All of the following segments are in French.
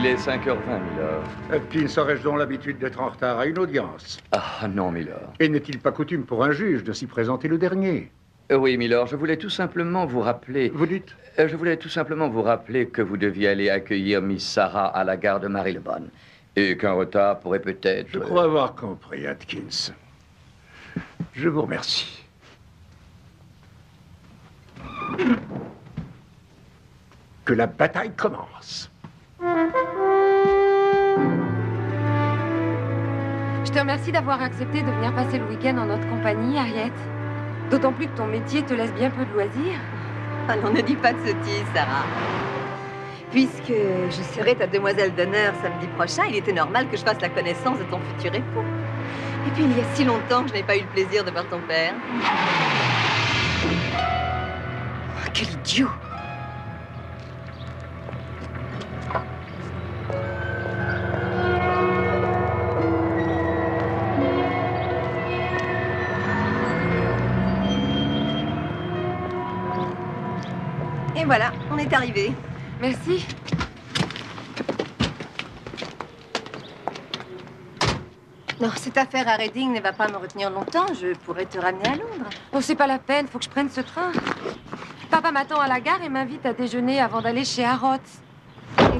Il est 5h20, Milord. Hopkins, aurais-je donc l'habitude d'être en retard à une audience? Ah, non, Milord. Et n'est-il pas coutume pour un juge de s'y présenter le dernier? Oui, Milord, je voulais tout simplement vous rappeler... Vous dites? Je voulais tout simplement vous rappeler que vous deviez aller accueillir Miss Sarah à la gare de Marylebone. Et qu'un retard pourrait peut-être... Je crois avoir compris, Atkins. Je vous remercie. Que la bataille commence. Je te remercie d'avoir accepté de venir passer le week-end en notre compagnie, Harriet. D'autant plus que ton métier te laisse bien peu de loisirs. Ah non, ne dis pas de sottises, Sarah. Puisque je serai ta demoiselle d'honneur samedi prochain, il était normal que je fasse la connaissance de ton futur époux. Et puis, il y a si longtemps que je n'ai pas eu le plaisir de voir ton père. Oh, quel idiot! Et voilà, on est arrivé. Merci. Non, cette affaire à Reading ne va pas me retenir longtemps. Je pourrais te ramener à Londres. Oh, c'est pas la peine, faut que je prenne ce train. Papa m'attend à la gare et m'invite à déjeuner avant d'aller chez Harrods.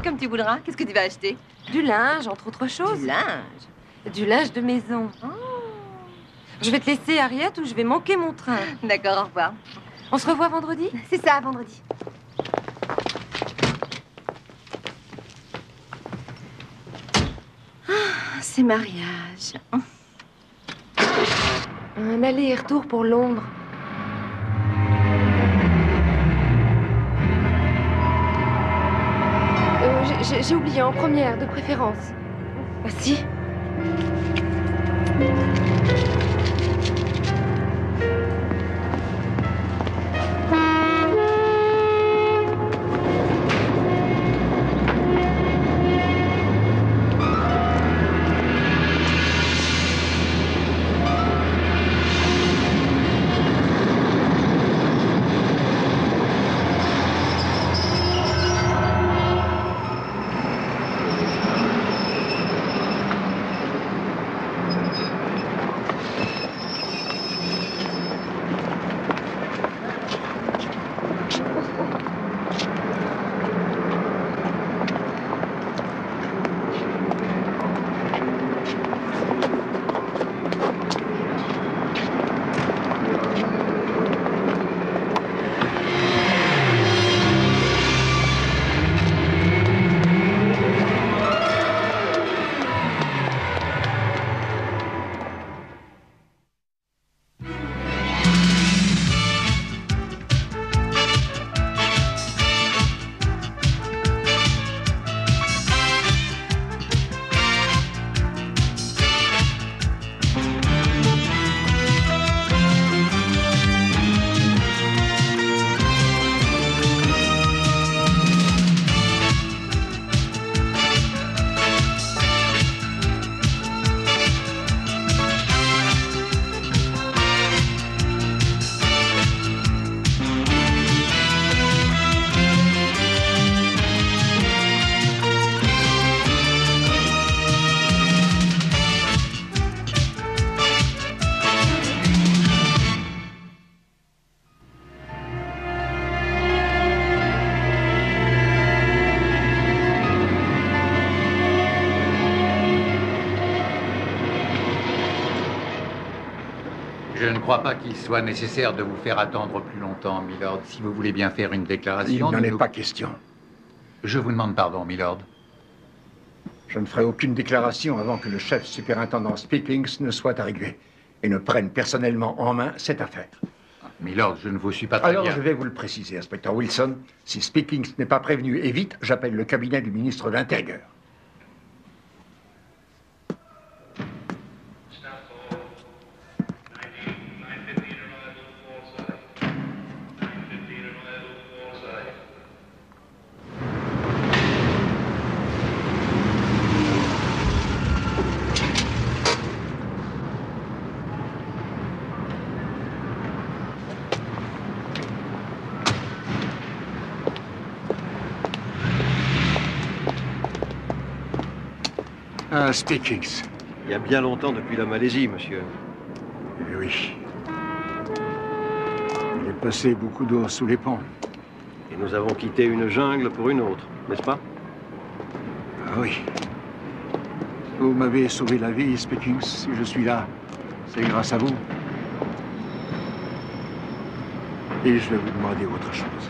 Comme tu voudras. Qu'est-ce que tu vas acheter? Du linge, entre autres choses. Du linge? Du linge de maison. Oh. Je vais te laisser, Harriet, ou je vais manquer mon train. D'accord, au revoir. On se revoit vendredi? C'est ça, vendredi. Ces mariages. Un aller et retour pour Londres. J'ai oublié en première, de préférence. Merci. Je ne crois pas qu'il soit nécessaire de vous faire attendre plus longtemps, Milord. Si vous voulez bien faire une déclaration... Il n'en est pas question. Je vous demande pardon, Milord. Je ne ferai aucune déclaration avant que le chef superintendant Speakings ne soit arrivé et ne prenne personnellement en main cette affaire. Milord, je ne vous suis pas très bien. Alors, je vais vous le préciser, inspecteur Wilson. Si Speakings n'est pas prévenu, et vite, j'appelle le cabinet du ministre de l'Intérieur. Ah, Speakings. Il y a bien longtemps depuis la Malaisie, monsieur. Eh oui. Il est passé beaucoup d'eau sous les ponts. Et nous avons quitté une jungle pour une autre, n'est-ce pas? Ah oui. Vous m'avez sauvé la vie, Speakings. Si je suis là, c'est grâce à vous. Et je vais vous demander autre chose.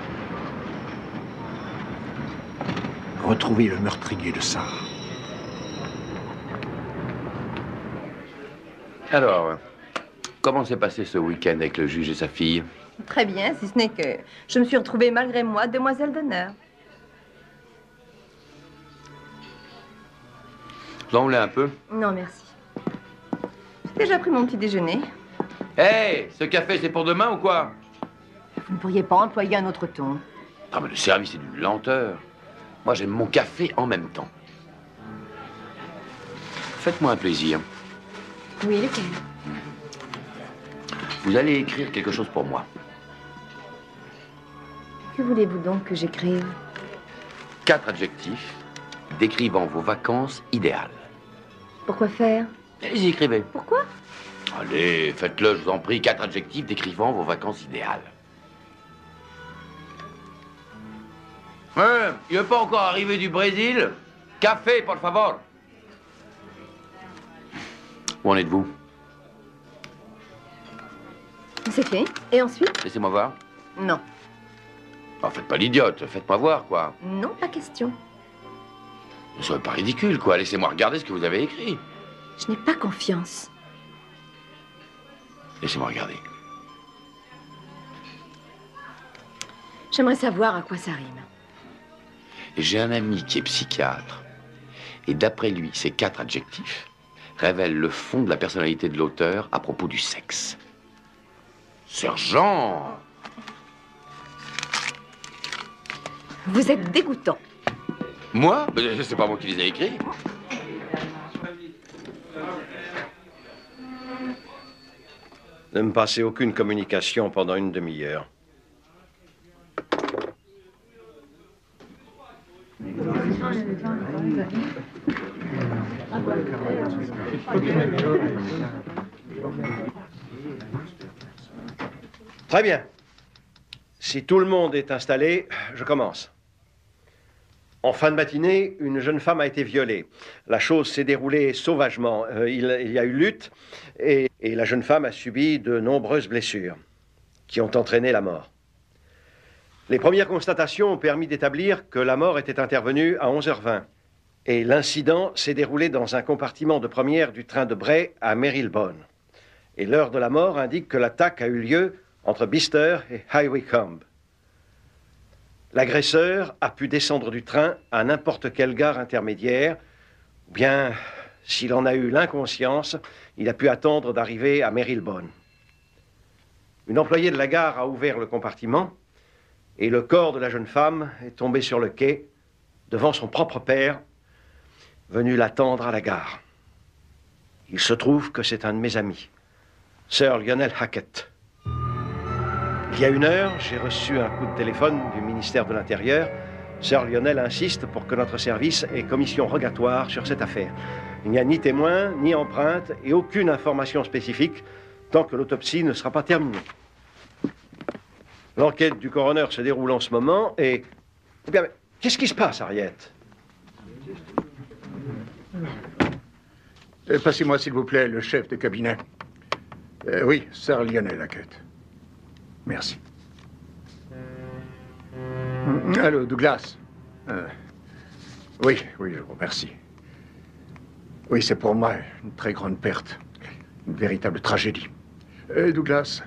Retrouvez le meurtrier de Sarah. Alors, comment s'est passé ce week-end avec le juge et sa fille? Très bien, si ce n'est que je me suis retrouvée malgré moi demoiselle d'honneur. Vous en voulez un peu? Non, merci. J'ai déjà pris mon petit déjeuner. Hé, ce café, c'est pour demain ou quoi? Vous ne pourriez pas employer un autre ton. Ah, mais le service est d'une lenteur. Moi, j'aime mon café en même temps. Faites-moi un plaisir. Oui, lequel? Vous allez écrire quelque chose pour moi. Que voulez-vous donc que j'écrive? 4 adjectifs décrivant vos vacances idéales. Pourquoi faire? Allez-y, écrivez. Pourquoi? Allez, faites-le, je vous en prie. 4 adjectifs décrivant vos vacances idéales. Ouais, il n'est pas encore arrivé du Brésil? Café, por favor. Où en êtes-vous? C'est fait. Et ensuite? Laissez-moi voir. Non. Oh, faites pas l'idiote, faites-moi voir, quoi. Non, pas question. Ne soyez pas ridicule, quoi. Laissez-moi regarder ce que vous avez écrit. Je n'ai pas confiance. Laissez-moi regarder. J'aimerais savoir à quoi ça rime. Et j'ai un ami qui est psychiatre. Et d'après lui, ces 4 adjectifs révèlent le fond de la personnalité de l'auteur à propos du sexe. Sergent! Vous êtes dégoûtant. Moi? C'est pas moi qui les ai écrits. Ne me passez aucune communication pendant une demi-heure. Très bien. Si tout le monde est installé, je commence. En fin de matinée, une jeune femme a été violée. La chose s'est déroulée sauvagement. Il y a eu lutte et la jeune femme a subi de nombreuses blessures qui ont entraîné la mort. Les premières constatations ont permis d'établir que la mort était intervenue à 11h20. Et l'incident s'est déroulé dans un compartiment de première du train de Bray à Marylebone. Et l'heure de la mort indique que l'attaque a eu lieu entre Bicester et High Wycombe. L'agresseur a pu descendre du train à n'importe quelle gare intermédiaire, ou bien, s'il en a eu l'inconscience, il a pu attendre d'arriver à Marylebone. Une employée de la gare a ouvert le compartiment et le corps de la jeune femme est tombé sur le quai devant son propre père, venu l'attendre à la gare. Il se trouve que c'est un de mes amis, Sir Lionel Hackett. Il y a 1 heure, j'ai reçu un coup de téléphone du ministère de l'Intérieur. Sir Lionel insiste pour que notre service ait commission rogatoire sur cette affaire. Il n'y a ni témoin, ni empreinte et aucune information spécifique tant que l'autopsie ne sera pas terminée. L'enquête du coroner se déroule en ce moment et... Eh bien, qu'est-ce qui se passe, Harriet? Passez-moi, s'il vous plaît, le chef de cabinet. Oui, Sir Lionel Hackett. Merci. Allô, Douglas. Oui, je vous remercie. Oui, c'est pour moi une très grande perte. Une véritable tragédie. Douglas,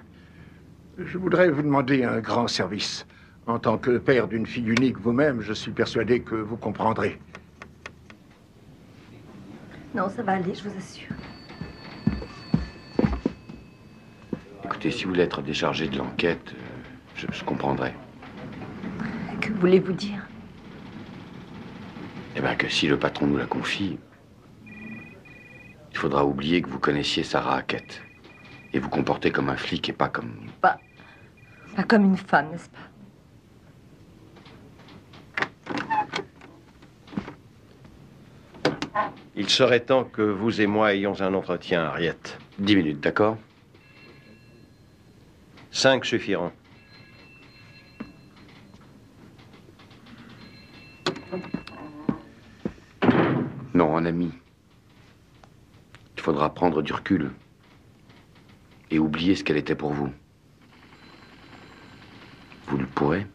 je voudrais vous demander un grand service. En tant que père d'une fille unique vous-même, je suis persuadé que vous comprendrez. Non, ça va aller, je vous assure. Écoutez, si vous voulez être déchargé de l'enquête, je comprendrai. Que voulez-vous dire? Eh bien, que si le patron nous la confie, il faudra oublier que vous connaissiez Sarah Hackett. Et vous comporter comme un flic et pas comme... Pas comme une femme, n'est-ce pas? Il serait temps que vous et moi ayons un entretien, Harriet. 10 minutes, d'accord? 5 suffiront. Non, un ami. Il faudra prendre du recul. Et oublier ce qu'elle était pour vous. Vous le pourrez?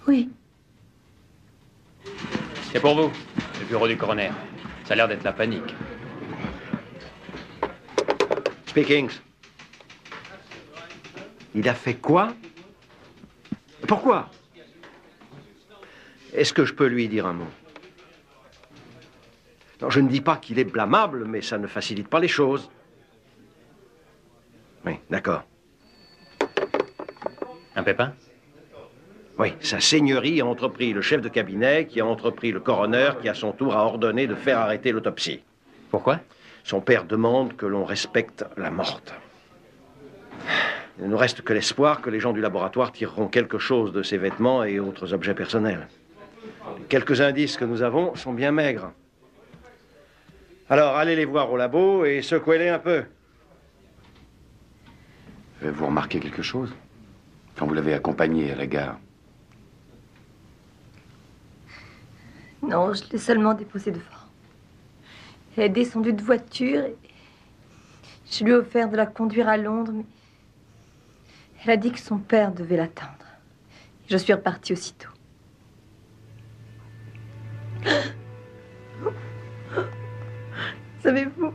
Oui. C'est pour vous, le bureau du coroner. Ça a l'air d'être la panique. Speakings. Il a fait quoi? Pourquoi? Est-ce que je peux lui dire un mot? Non, je ne dis pas qu'il est blâmable, mais ça ne facilite pas les choses. Oui, d'accord. Un pépin? Oui, sa seigneurie a entrepris le chef de cabinet, qui a entrepris le coroner, qui à son tour a ordonné de faire arrêter l'autopsie. Pourquoi? Son père demande que l'on respecte la morte. Il ne nous reste que l'espoir que les gens du laboratoire tireront quelque chose de ses vêtements et autres objets personnels. Les quelques indices que nous avons sont bien maigres. Alors, allez les voir au labo et secouez-les un peu. Vous remarquez quelque chose? Quand vous l'avez accompagnée à la gare? Non, je l'ai seulement déposée devant. Elle est descendue de voiture et je lui ai offert de la conduire à Londres, mais elle a dit que son père devait l'attendre. Je suis repartie aussitôt. Savez-vous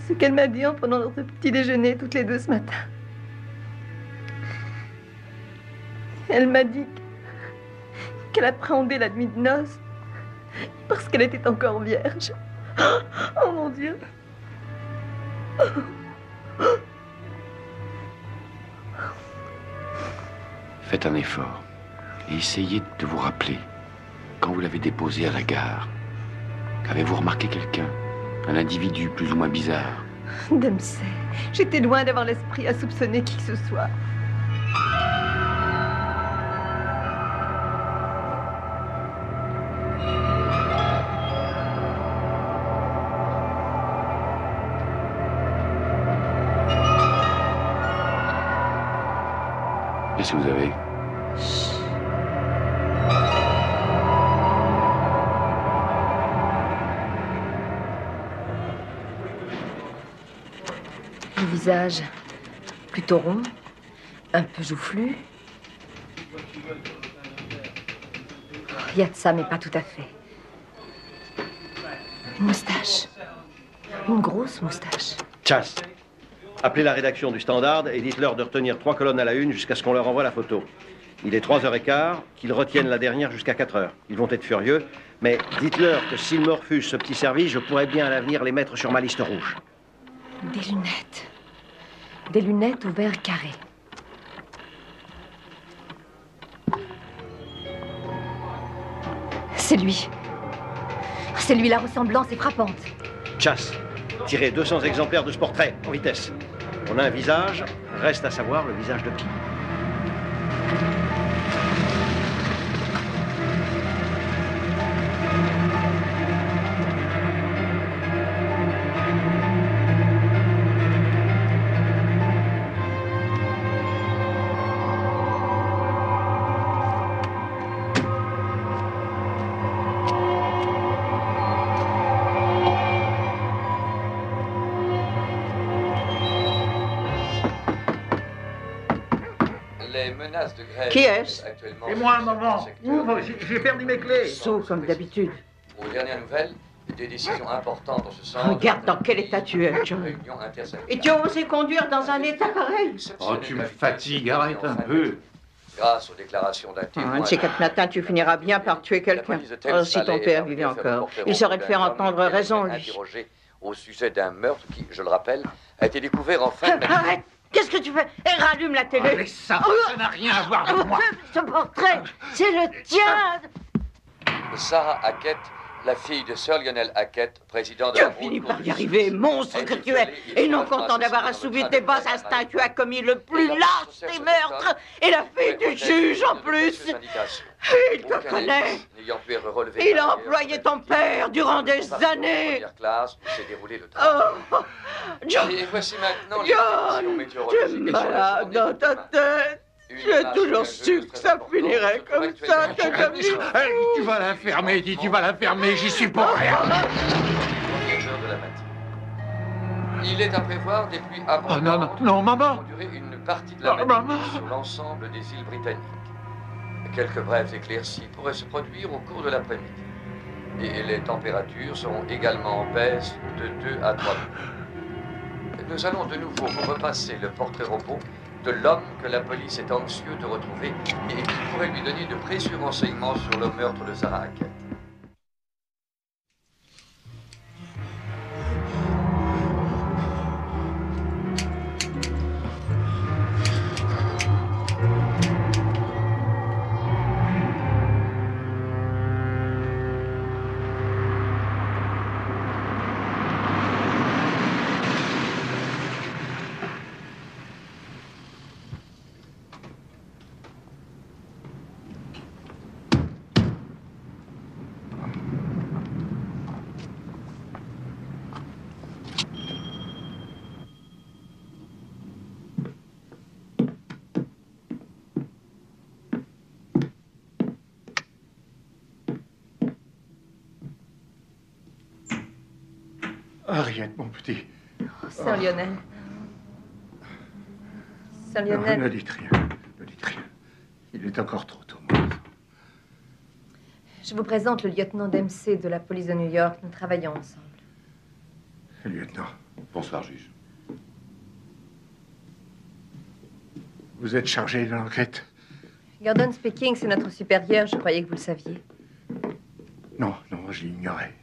ce qu'elle m'a dit en prenant notre petit déjeuner toutes les deux ce matin? Elle m'a dit qu'elle appréhendait la nuit de noces parce qu'elle était encore vierge. Oh mon Dieu! Faites un effort et essayez de vous rappeler quand vous l'avez déposée à la gare. Avez-vous remarqué quelqu'un? Un individu plus ou moins bizarre? Dempsey, j'étais loin d'avoir l'esprit à soupçonner qui que ce soit. Qu'est-ce que vous avez? Le visage plutôt rond, un peu joufflu. Il y a de ça, mais pas tout à fait. Une moustache. Une grosse moustache. Chas, appelez la rédaction du Standard et dites-leur de retenir 3 colonnes à la une jusqu'à ce qu'on leur envoie la photo. Il est 3h15, qu'ils retiennent la dernière jusqu'à 4h. Ils vont être furieux, mais dites-leur que s'ils me refusent ce petit service, je pourrais bien à l'avenir les mettre sur ma liste rouge. Des lunettes. Des lunettes au verre carré. C'est lui. C'est lui, la ressemblance est frappante. Chas, tirez 200 exemplaires de ce portrait, en vitesse. On a un visage, reste à savoir le visage de qui. Qui est-ce? Et moi, un moment. Ouvre, j'ai perdu mes clés. Sauf comme d'habitude. Aux dernières nouvelles, des décisions importantes dans ce sens. Regarde dans quel état tu es, John. Et tu as osé conduire dans un état pareil? Oh, tu me fatigues, arrête un peu. Grâce aux déclarations d'un témoin. Un de ces 4 matins, tu finiras bien par tuer quelqu'un. Oh, si ton père vivait encore, il saurait te faire entendre raison, lui. Interrogé au sujet d'un meurtre qui, je le rappelle, a été découvert en fin de... Arrête! Qu'est-ce que tu fais? Et rallume la télé. Oh, mais ça n'a rien à voir avec moi. Ce portrait, c'est le tien. Sarah Hackett la fille de Sir Lionel Hackett, président de Tu la as fini Haute par Cour y du arriver, Sud, monstre a été que tu es. violée Et non sauvagement content d'avoir assassinée assouvi dans tes le bas train de instincts, tu as commis le plus Et lâche l'homme des sur meurtres. cet Et la pouvait fille du connaître juge en de plus. précieuses indications. Il te Aucun connaît. indice n'ayant pu être relevé Il par a ailleurs employé sur ton la victime, père durant dans le des compartiment de années. première classe où s'est déroulé le train. Oh, John, Et voici maintenant les prévisions John, météorologiques tu es et sur la malade journée dans de ta demain. tête. Une Tu as image toujours voyageuse su que très ça importante finirait se trouve comme ça, actuellement que sur comme la ça. Tu vas la fermer, dis, tu vas la fermer, j'y suis pour rien. Premières heures de la matinée. Il est à prévoir des pluies abondantes. Oh non, maman. Qui vont durer une partie de la matinée Maman. sur l'ensemble des îles britanniques. Quelques brèves éclaircies pourraient se produire au cours de l'après-midi. Et les températures seront également en baisse de 2 à 3 degrés. Nous allons de nouveau repasser le portrait robot de l'homme que la police est anxieux de retrouver et qui pourrait lui donner de précieux renseignements sur le meurtre de Sarah Hackett. Harriet, mon petit. Sir Lionel. Sir Non, Lionel. ne dites rien. Ne dites rien. Il est encore trop tôt, mon enfant. Je vous présente le lieutenant Dempsey de la police de New York. Nous travaillons ensemble. Lieutenant, Bonsoir, juge. vous êtes chargé de l'enquête? Gordon speaking, c'est notre supérieur. Je croyais que vous le saviez. Non, non, je l'ignorais.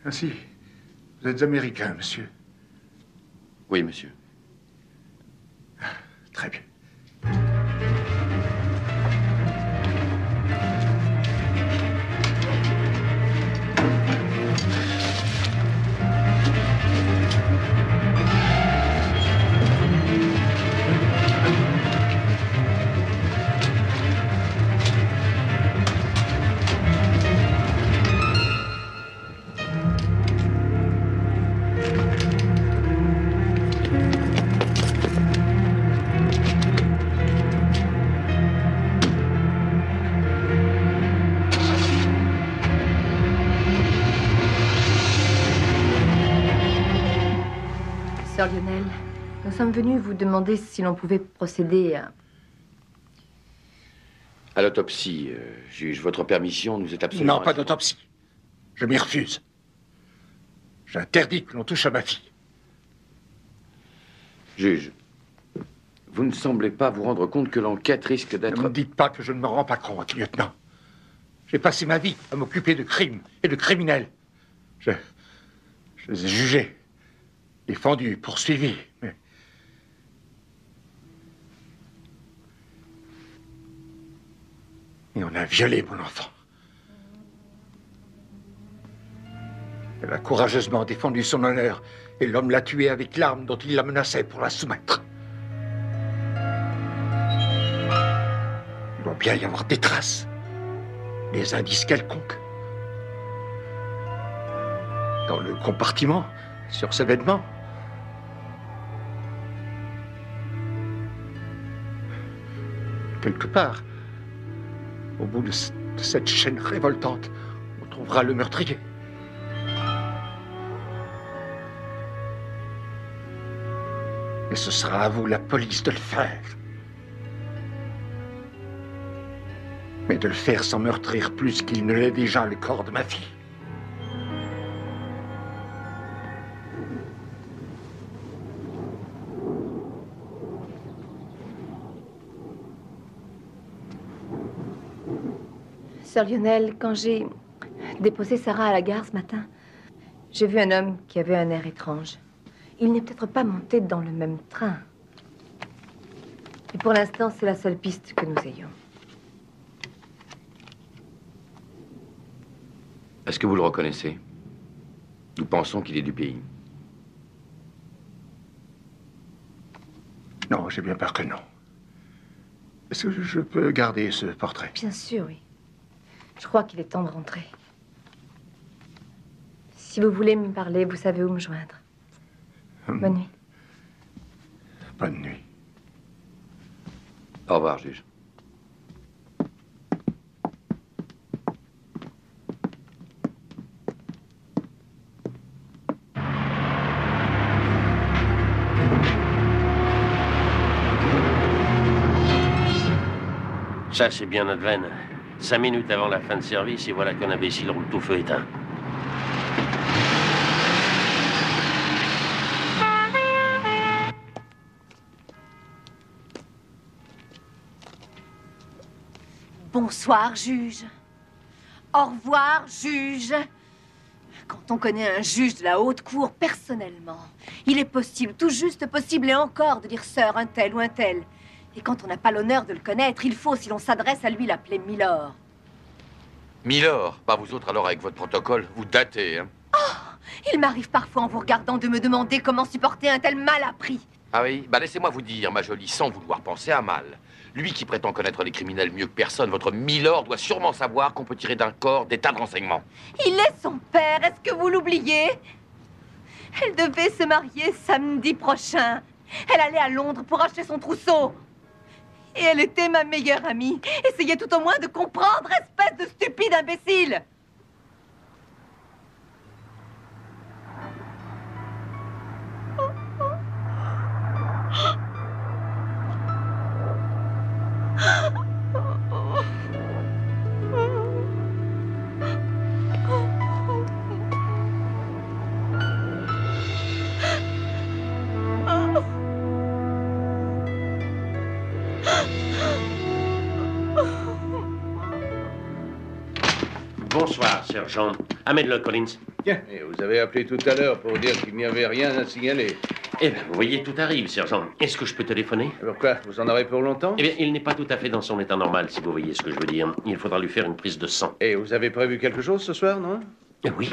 Ainsi, vous êtes américain, monsieur. Oui, monsieur. Très bien. Sir Lionel, nous sommes venus vous demander si l'on pouvait procéder À l'autopsie, juge, votre permission nous est absolument... Non, pas d'autopsie. Je m'y refuse. J'interdis que l'on touche à ma fille. Juge, vous ne semblez pas vous rendre compte que l'enquête risque Ne d'être... me dites pas que je ne me rends pas compte, lieutenant. J'ai passé ma vie à m'occuper de crimes et de criminels. Je les ai jugés, défendus, poursuivis, mais... Et on a violé mon enfant. Elle a courageusement défendu son honneur et l'homme l'a tuée avec l'arme dont il la menaçait pour la soumettre. Il doit bien y avoir des traces, des indices quelconques. Dans le compartiment, sur ses vêtements. Quelque part, au bout de cette chaîne révoltante, on trouvera le meurtrier. Et ce sera à vous, la police, de le faire. Mais de le faire sans meurtrir plus qu'il ne l'est déjà le corps de ma fille. Sir Lionel, quand j'ai déposé Sarah à la gare ce matin, j'ai vu un homme qui avait un air étrange. Il n'est peut-être pas monté dans le même train. Et pour l'instant, c'est la seule piste que nous ayons. Est-ce que vous le reconnaissez? Nous pensons qu'il est du pays. Non, j'ai bien peur que non. Est-ce que je peux garder ce portrait? Bien sûr, oui. Je crois qu'il est temps de rentrer. Si vous voulez me parler, vous savez où me joindre. Bonne nuit. Bonne nuit. Au revoir, juge. Ça, c'est bien notre veine. 5 minutes avant la fin de service, et voilà qu'un imbécile roule tout feu éteint. Bonsoir, juge. Au revoir, juge. Quand on connaît un juge de la haute cour personnellement, il est possible, tout juste possible et encore, de dire sœur un tel ou un tel. Et quand on n'a pas l'honneur de le connaître, il faut, si l'on s'adresse à lui, l'appeler Milord. Milord, pas vous autres alors avec votre protocole, vous datez, hein? Oh, il m'arrive parfois en vous regardant de me demander comment supporter un tel mal appris. Ah oui? Bah laissez-moi vous dire, ma jolie, sans vouloir penser à mal. Lui qui prétend connaître les criminels mieux que personne, votre Milord doit sûrement savoir qu'on peut tirer d'un corps des tas de renseignements. Il est son père, est-ce que vous l'oubliez? Elle devait se marier samedi prochain. Elle allait à Londres pour acheter son trousseau. Et elle était ma meilleure amie. Essayez tout au moins de comprendre, espèce de stupide imbécile. Bonsoir, sergent. Amène-le, Collins. Tiens, et vous avez appelé tout à l'heure pour dire qu'il n'y avait rien à signaler. Eh bien, vous voyez, tout arrive, sergent. Est-ce que je peux téléphoner? Pourquoi? Vous en aurez pour longtemps? Eh bien, il n'est pas tout à fait dans son état normal, si vous voyez ce que je veux dire. Il faudra lui faire une prise de sang. Et vous avez prévu quelque chose ce soir, non? Oui.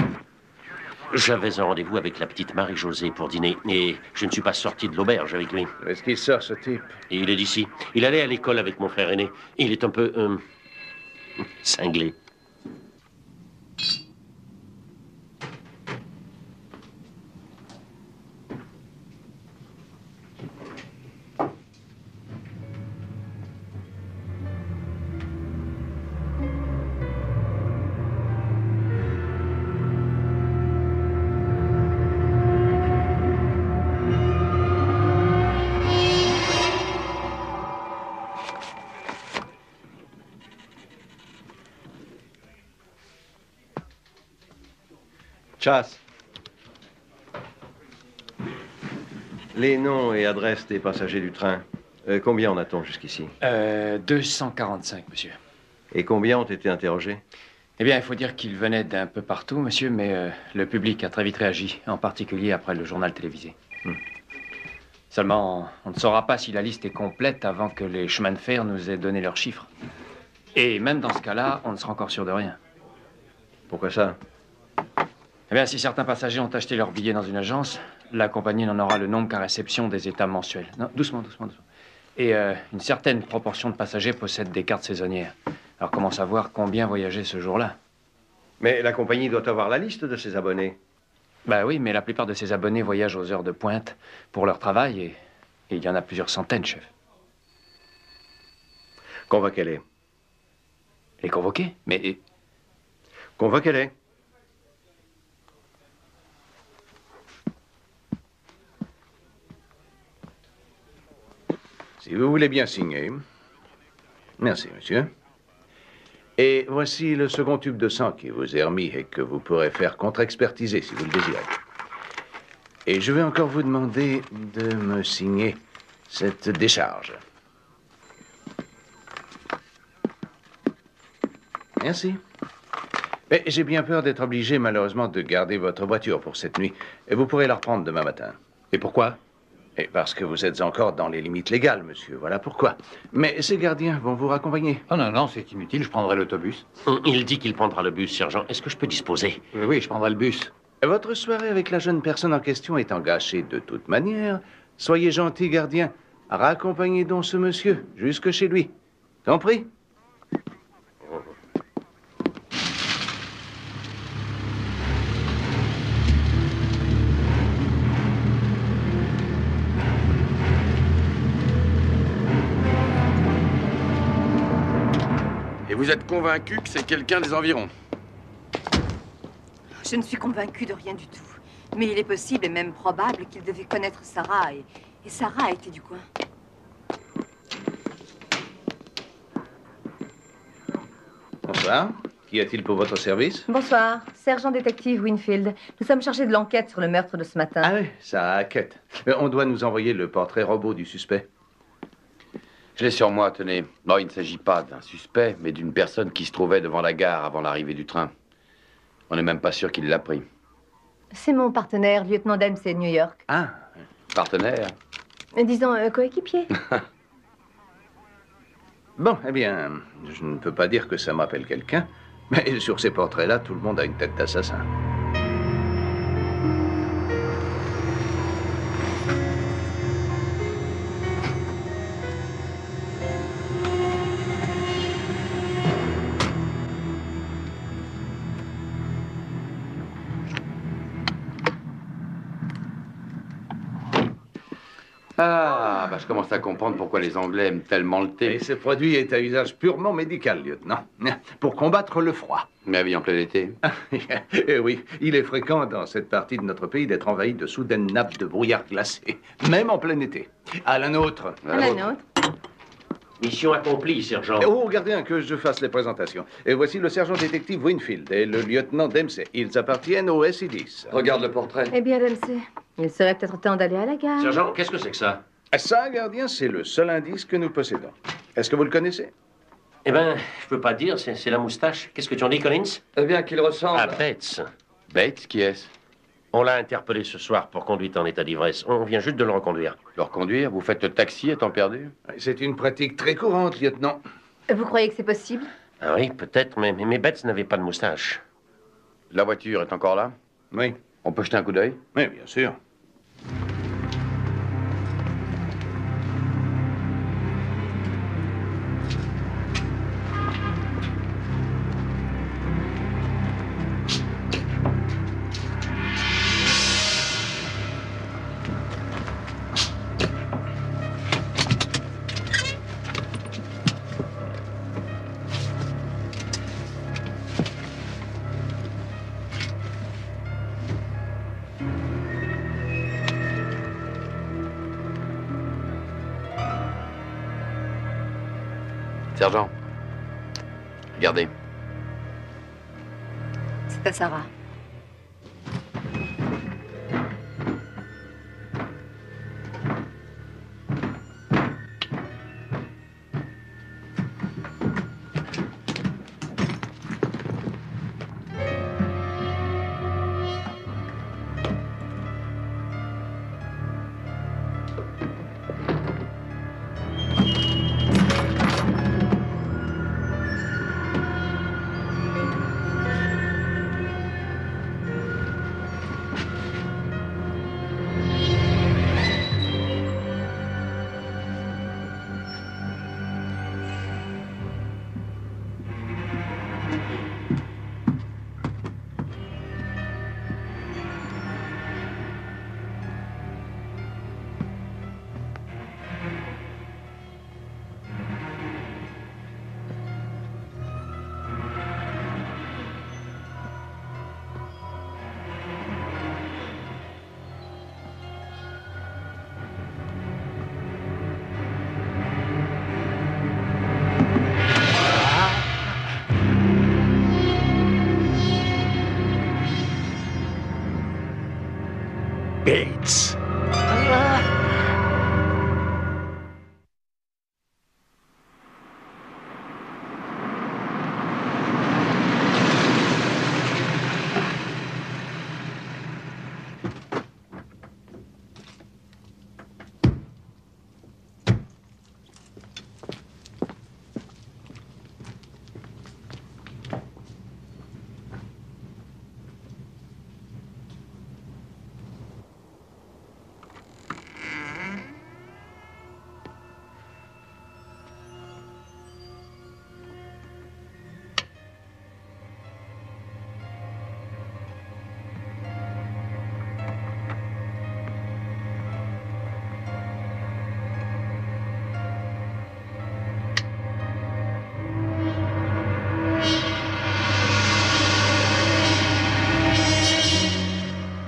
J'avais un rendez-vous avec la petite Marie-Josée pour dîner, et je ne suis pas sorti de l'auberge avec lui. Est-ce qu'il sort, ce type? Et il est d'ici. Il allait à l'école avec mon frère aîné. Il est un peu... cinglé. Chasse. Les noms et adresses des passagers du train. Combien en a-t-on jusqu'ici? 245, monsieur. Et combien ont été interrogés? Eh bien, il faut dire qu'ils venaient d'un peu partout, monsieur, mais le public a très vite réagi, en particulier après le journal télévisé. Seulement, on ne saura pas si la liste est complète avant que les chemins de fer nous aient donné leurs chiffres. Et même dans ce cas-là, on ne sera encore sûr de rien. Pourquoi ça? Eh bien, si certains passagers ont acheté leur billet dans une agence, la compagnie n'en aura le nombre qu'à réception des états mensuels. Non, doucement, doucement, doucement. Et une certaine proportion de passagers possèdent des cartes saisonnières. Alors, comment savoir combien voyageaient ce jour-là? Mais la compagnie doit avoir la liste de ses abonnés. Bah oui, mais la plupart de ces abonnés voyagent aux heures de pointe pour leur travail et il y en a plusieurs centaines, chef. Convoquez-les. Les convoquer? Mais... Convoquez-les. Si vous voulez bien signer. Merci, monsieur. Et voici le second tube de sang qui vous est remis et que vous pourrez faire contre-expertiser si vous le désirez. Et je vais encore vous demander de me signer cette décharge. Merci. Mais j'ai bien peur d'être obligé, malheureusement, de garder votre voiture pour cette nuit. Et vous pourrez la reprendre demain matin. Et pourquoi? Et parce que vous êtes encore dans les limites légales, monsieur. Voilà pourquoi. Mais ces gardiens vont vous raccompagner. Oh non, non, c'est inutile, je prendrai l'autobus. Il dit qu'il prendra le bus, sergent. Est-ce que je peux disposer? Oui, je prendrai le bus. Votre soirée avec la jeune personne en question étant gâchée de toute manière, soyez gentil, gardien. Raccompagnez donc ce monsieur jusque chez lui. Compris? Et vous êtes convaincu que c'est quelqu'un des environs? Je ne suis convaincue de rien du tout. Mais il est possible et même probable qu'il devait connaître Sarah et Sarah était du coin. Bonsoir. Qu'y a-t-il pour votre service? Bonsoir, sergent détective Winfield. Nous sommes chargés de l'enquête sur le meurtre de ce matin. Ah oui, ça enquête. On doit nous envoyer le portrait robot du suspect. Je l'ai sur moi, tenez. Non, il ne s'agit pas d'un suspect, mais d'une personne qui se trouvait devant la gare avant l'arrivée du train. On n'est même pas sûr qu'il l'a pris. C'est mon partenaire, lieutenant Dempsey de New York. Ah. Partenaire? Disons, coéquipier. Bon, eh bien, je ne peux pas dire que ça m'appelle quelqu'un, mais sur ces portraits-là, tout le monde a une tête d'assassin. Ah, bah je commence à comprendre pourquoi les Anglais aiment tellement le thé. Et ce produit est à usage purement médical, lieutenant, pour combattre le froid. Mais oui, en plein été. Et oui, il est fréquent dans cette partie de notre pays d'être envahi de soudaines nappes de brouillard glacé, même en plein été. À la nôtre. À la nôtre. Mission accomplie, sergent. Oh, gardien, que je fasse les présentations. Et voici le sergent détective Winfield et le lieutenant Dempsey. Ils appartiennent au SI-10. Regarde le portrait. Eh bien, Dempsey, il serait peut-être temps d'aller à la gare. Sergent, qu'est-ce que c'est que ça? Ça, gardien, c'est le seul indice que nous possédons. Est-ce que vous le connaissez? Eh ben, je peux pas te dire, c'est la moustache. Qu'est-ce que tu en dis, Collins? Eh bien, qu'il ressemble. À Bates. Bates, qui est-ce? On l'a interpellé ce soir pour conduite en état d'ivresse. On vient juste de le reconduire. Le reconduire? Vous faites le taxi à temps perdu? C'est une pratique très courante, lieutenant. Vous croyez que c'est possible? Ah oui, peut-être, mais Bates n'avait pas de moustache. La voiture est encore là? Oui. On peut jeter un coup d'œil? Oui, bien sûr. Sergent, regardez. C'est à Sarah. Bates.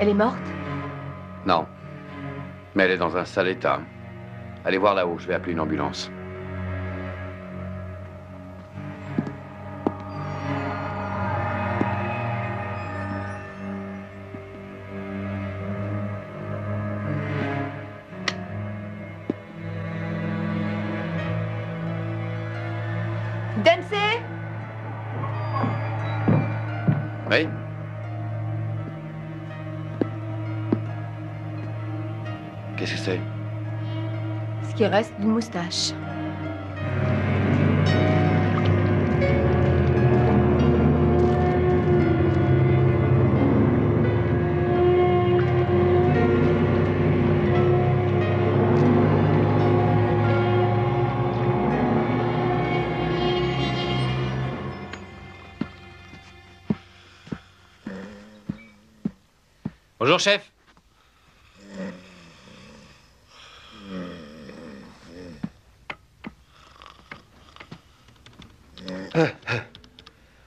Elle est morte? Non. Mais elle est dans un sale état. Allez voir là-haut, je vais appeler une ambulance. Dempsey? Oui? Qu'est-ce que c'est? Ce qui reste d'une moustache. Bonjour, chef.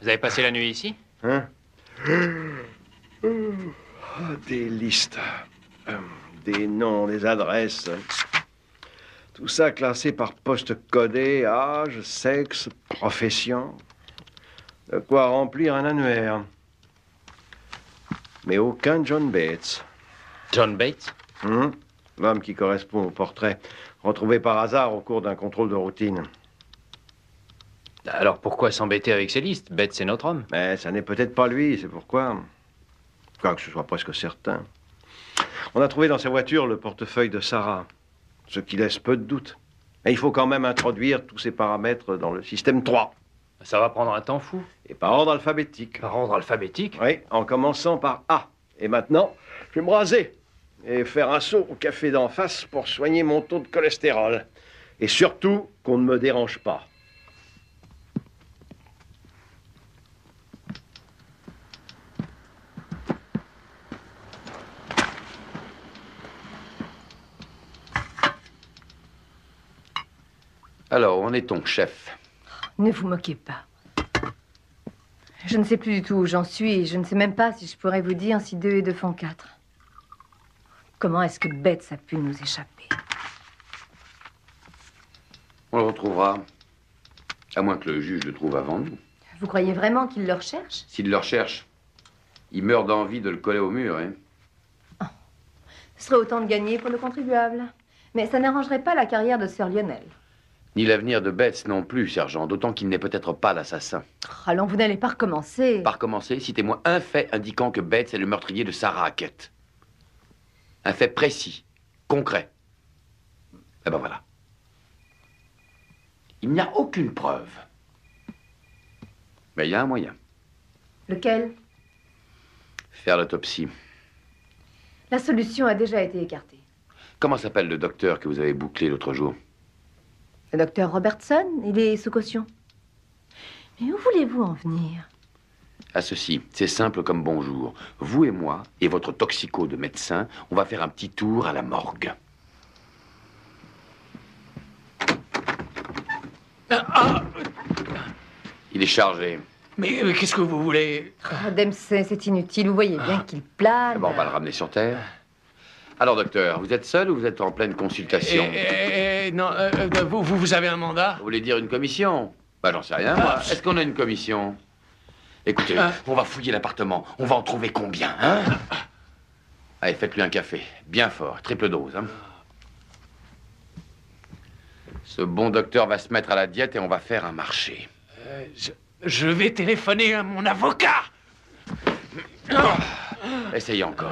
Vous avez passé la nuit ici? Hein? Des listes, des noms, des adresses. Tout ça classé par poste codé, âge, sexe, profession. De quoi remplir un annuaire. Mais aucun John Bates. John Bates? L'homme qui correspond au portrait, retrouvé par hasard au cours d'un contrôle de routine. Alors pourquoi s'embêter avec ces listes? Bates, c'est notre homme. Mais ça n'est peut-être pas lui, c'est pourquoi. Quoique ce soit presque certain. On a trouvé dans sa voiture le portefeuille de Sarah, ce qui laisse peu de doute. Mais il faut quand même introduire tous ces paramètres dans le système 3. Ça va prendre un temps fou. Et par ordre alphabétique. Par ordre alphabétique? Oui, en commençant par A. Et maintenant, je vais me raser et faire un saut au café d'en face pour soigner mon taux de cholestérol. Et surtout, qu'on ne me dérange pas. Alors, où en est-on, chef? Ne vous moquez pas. Je ne sais plus du tout où j'en suis et je ne sais même pas si je pourrais vous dire si 2 et 2 font 4. Comment est-ce que Bates a pu nous échapper? On le retrouvera. À moins que le juge le trouve avant nous. Vous croyez vraiment qu'il le recherche? S'il le recherche, il meurt d'envie de le coller au mur, hein. Oh. Ce serait autant de gagner pour le contribuable. Mais ça n'arrangerait pas la carrière de Sir Lionel. Ni l'avenir de Bates non plus, sergent, d'autant qu'il n'est peut-être pas l'assassin. Oh, allons, vous n'allez pas recommencer. Pas recommencer, citez-moi un fait indiquant que Bates est le meurtrier de Sarah Hackett. Un fait précis, concret. Eh ben voilà. Il n'y a aucune preuve. Mais il y a un moyen. Lequel? Faire l'autopsie. La solution a déjà été écartée. Comment s'appelle le docteur que vous avez bouclé l'autre jour? Le docteur Robertson, il est sous caution. Mais où voulez-vous en venir? À ceci, c'est simple comme bonjour. Vous et moi, et votre toxico de médecin, on va faire un petit tour à la morgue. Il est chargé. Mais qu'est-ce que vous voulez? Oh, Dempsey, c'est inutile. Vous voyez bien qu'il plane. Bon, on va le ramener sur Terre. Alors, docteur, vous êtes seul ou vous êtes en pleine consultation? Non, vous avez un mandat? Vous voulez dire une commission? Bah, j'en sais rien, moi. Est-ce qu'on a une commission? Écoutez, on va fouiller l'appartement. On va en trouver combien, hein? Allez, faites-lui un café. Bien fort, triple dose, hein? Ce bon docteur va se mettre à la diète et on va faire un marché. Je vais téléphoner à mon avocat. Essayez encore.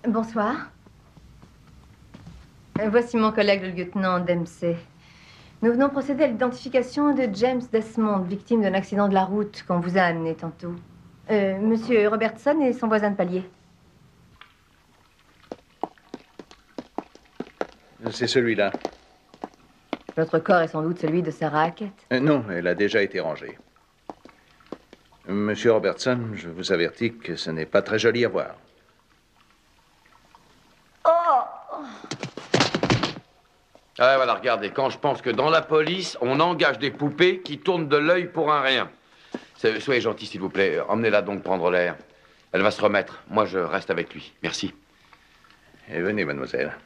Bonsoir. Voici mon collègue, le lieutenant Dempsey. Nous venons procéder à l'identification de James Desmond, victime d'un accident de la route qu'on vous a amené tantôt. Monsieur Robertson et son voisin de palier. c'est celui-là. Notre corps est sans doute celui de Sarah Hackett. Non, elle a déjà été rangée. Monsieur Robertson, je vous avertis que ce n'est pas très joli à voir. Ah, voilà, regardez, quand je pense que dans la police, on engage des poupées qui tournent de l'œil pour un rien. Soyez gentil, s'il vous plaît. Emmenez-la donc prendre l'air. Elle va se remettre. Moi, je reste avec lui. Merci. Et venez, mademoiselle.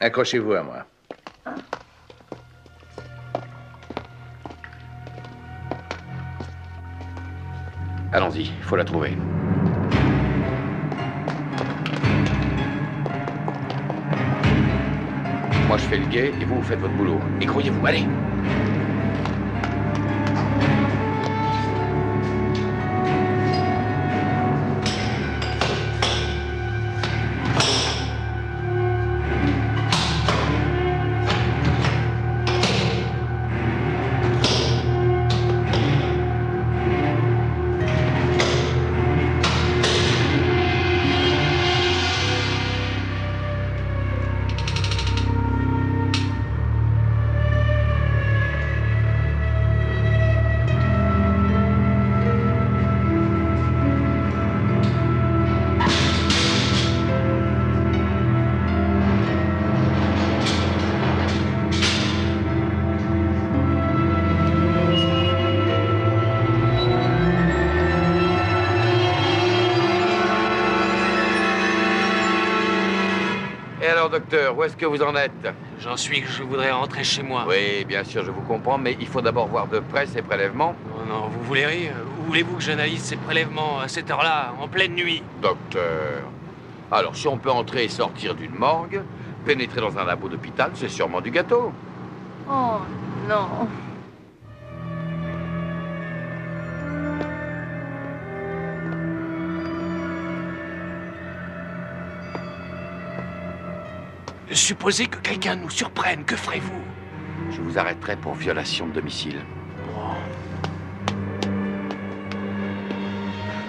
Accrochez-vous à moi. Allons-y, il faut la trouver. Moi, je fais le guet et vous faites votre boulot. Et croyez-vous, allez! Docteur, où est-ce que vous en êtes? J'en suis que je voudrais rentrer chez moi. Oui, bien sûr, je vous comprends, mais il faut d'abord voir de près ces prélèvements. Non, vous voulez rire? Où voulez-vous que j'analyse ces prélèvements à cette heure-là, en pleine nuit? Docteur, alors si on peut entrer et sortir d'une morgue, pénétrer dans un labo d'hôpital, c'est sûrement du gâteau. Oh, non. Supposez que quelqu'un nous surprenne, que ferez-vous? Je vous arrêterai pour violation de domicile.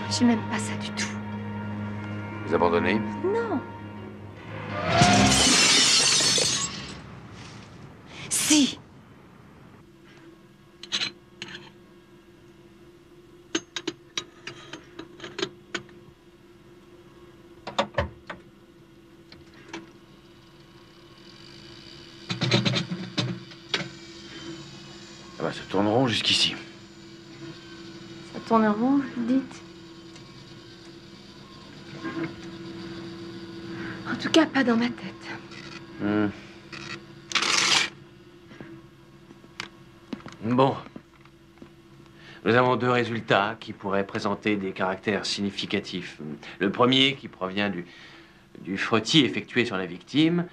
Je n'aime pas ça du tout. Vous abandonnez? Non. Si. Ça va se tourner rond jusqu'ici. Ça tourne rond, dites. En tout cas, pas dans ma tête. Bon. Nous avons deux résultats qui pourraient présenter des caractères significatifs. Le premier, qui provient du frottis effectué sur la victime,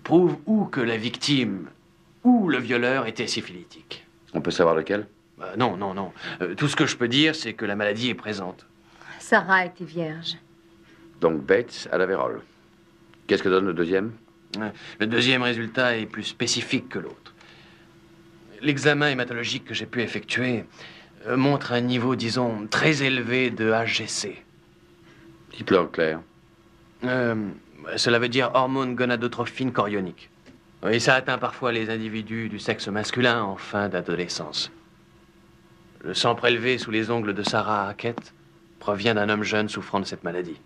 prouve ou que la victime ou le violeur était syphilitique. On peut savoir lequel? Non. Tout ce que je peux dire, c'est que la maladie est présente. Sarah était vierge. Donc Bates à la vérole. Qu'est-ce que donne le deuxième? Le deuxième résultat est plus spécifique que l'autre. L'examen hématologique que j'ai pu effectuer montre un niveau, disons, très élevé de HGC. Dites-le en clair. Cela veut dire hormone gonadotrophine chorionique. Et ça atteint parfois les individus du sexe masculin en fin d'adolescence. Le sang prélevé sous les ongles de Sarah Hackett provient d'un homme jeune souffrant de cette maladie.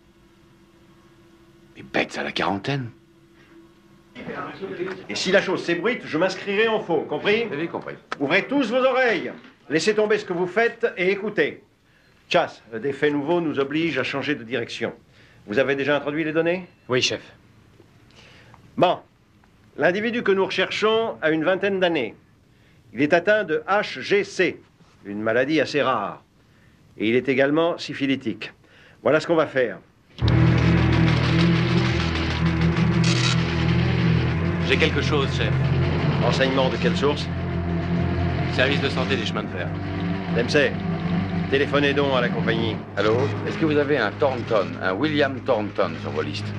Mais Bates à la quarantaine. Et si la chose s'ébruite, je m'inscrirai en faux, compris? Oui, compris. Ouvrez tous vos oreilles. Laissez tomber ce que vous faites et écoutez. Chas, des faits nouveaux nous obligent à changer de direction. Vous avez déjà introduit les données? Oui, chef. Bon. L'individu que nous recherchons a une vingtaine d'années. Il est atteint de HGC, une maladie assez rare. Et il est également syphilitique. Voilà ce qu'on va faire. J'ai quelque chose, chef. Renseignement de quelle source? Service de santé des chemins de fer. Dempsey, téléphonez donc à la compagnie. Allô? Est-ce que vous avez un Thornton, un William Thornton sur vos listes?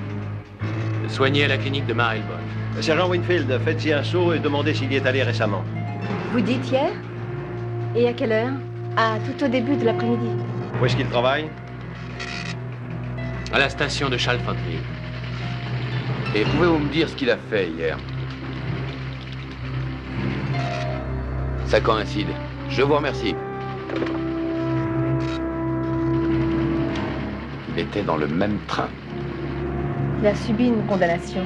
Soigné à la clinique de Marylebone. Sergent Winfield, faites-y un saut et demandez s'il y est allé récemment. Vous dites hier? Et à quelle heure? Ah, tout au début de l'après-midi. Où est-ce qu'il travaille? À la station de Chalfont. Et pouvez-vous me dire ce qu'il a fait hier? Ça coïncide. Je vous remercie. Il était dans le même train. Il a subi une condamnation.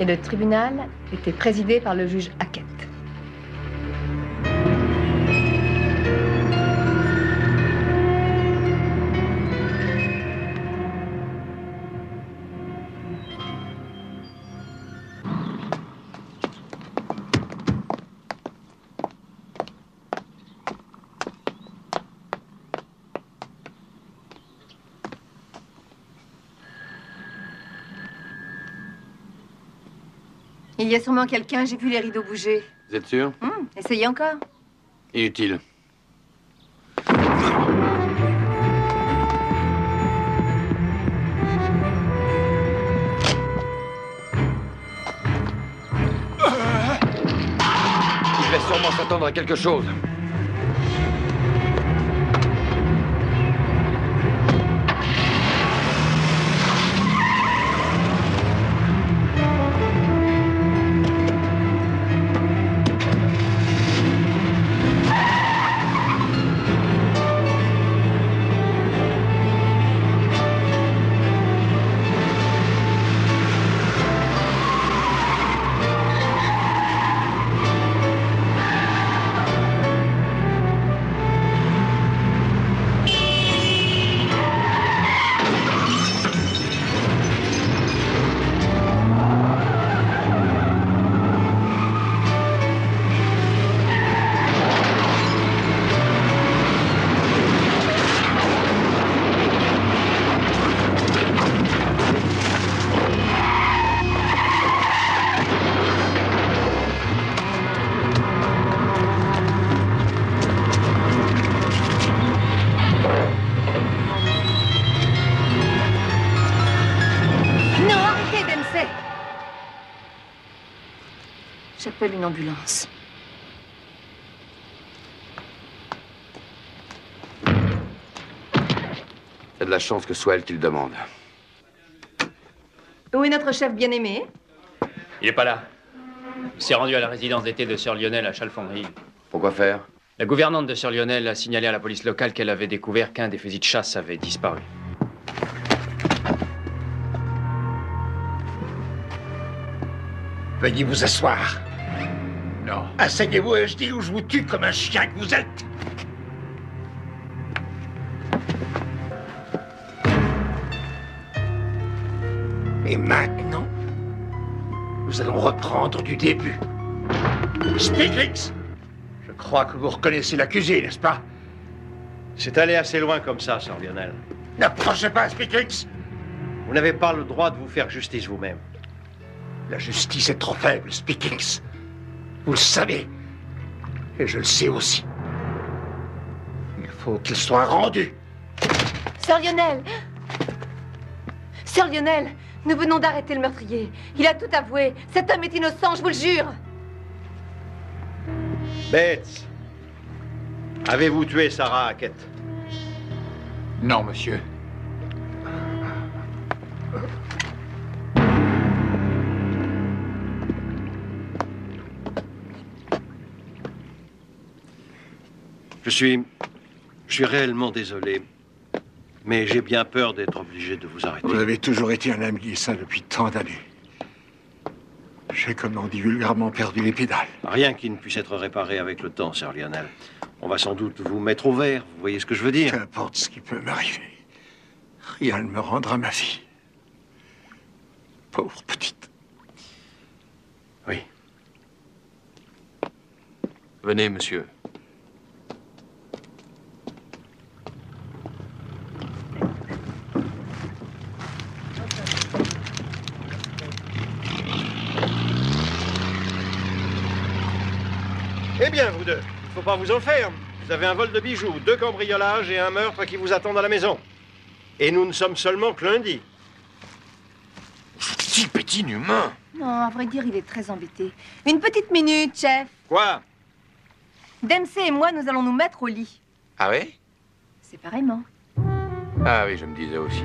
Et le tribunal était présidé par le juge Hackett. Il y a sûrement quelqu'un, j'ai vu les rideaux bouger. Vous êtes sûr? Essayez encore. Inutile. Il va sûrement s'attendre à quelque chose. J'appelle une ambulance. C'est de la chance que ce soit elle qui le demande. Où est notre chef bien-aimé? Il est pas là. Il s'est rendu à la résidence d'été de Sir Lionel à Chalfont-Hill. Pourquoi faire? La gouvernante de Sir Lionel a signalé à la police locale qu'elle avait découvert qu'un des fusils de chasse avait disparu. Veuillez vous asseoir. Non. Asseyez-vous et je dis ou je vous tue comme un chien que vous êtes. Et maintenant, nous allons reprendre du début. Spiglitz, je crois que vous reconnaissez l'accusé, n'est-ce pas? C'est allé assez loin comme ça, Sir Lionel. N'approchez pas, Spiglitz. Vous n'avez pas le droit de vous faire justice vous-même. La justice est trop faible, Spiglitz. Vous le savez. Et je le sais aussi. Il faut qu'il soit rendu. Sir Lionel! Sir Lionel, nous venons d'arrêter le meurtrier. Il a tout avoué. Cet homme est innocent, je vous le jure. Bates, avez-vous tué Sarah Hackett? Non, monsieur. Je suis réellement désolé, mais j'ai bien peur d'être obligé de vous arrêter. Vous avez toujours été un ami, et ça depuis tant d'années. J'ai, comme on dit vulgairement, perdu les pédales. Rien qui ne puisse être réparé avec le temps, Sir Lionel. On va sans doute vous mettre au vert, vous voyez ce que je veux dire? Qu'importe ce qui peut m'arriver, rien ne me rendra ma vie. Pauvre petite. Oui. Venez, monsieur. Eh bien, vous deux, il faut pas vous en faire. Vous avez un vol de bijoux, 2 cambriolages et un meurtre qui vous attendent à la maison. Et nous ne sommes seulement que lundi. Si petit inhumain. Non, à vrai dire, il est très embêté. Une petite minute, chef. Quoi? Dempsey et moi, nous allons nous mettre au lit. Ah oui? Séparément. Ah oui, je me disais aussi.